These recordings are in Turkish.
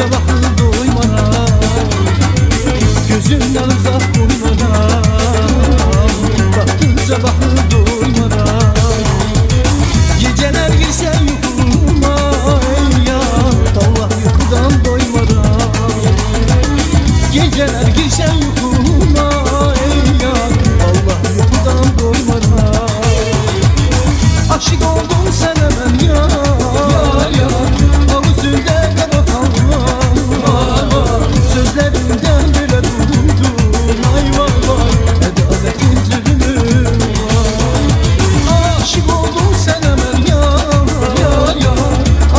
Baktıkça bakır doymaram, gözümden uzak koymaram. Baktıkça bakır doymaram, geceler girse yuhuma ey yar, Allah yukudan doymaram. Geceler girse yuhuma ey yar, Allah yukudan doymaram. Aşık oldum sana ben yar, yar yar. Ağzında kara kalmam, sözlerinden böyle durdum. Ay vay vay, edaletin zulmü var. Aşık oldum sana ben yar, yar yar.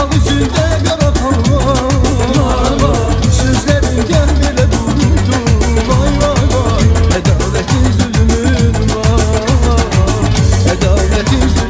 Ağzında kara kalmam, sözlerinden böyle durdum. Ay vay vay, edaletin zulmü var. Edaletin zulmü.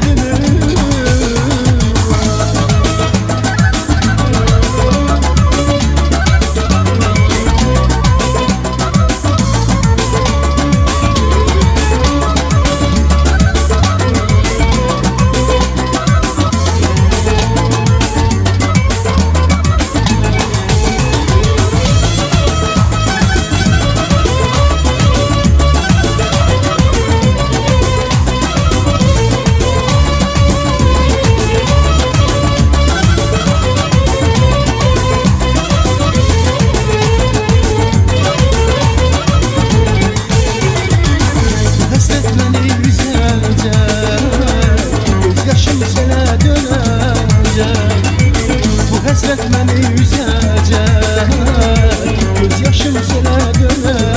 Hasret beni üzecek, göz yaşım sele dönecek.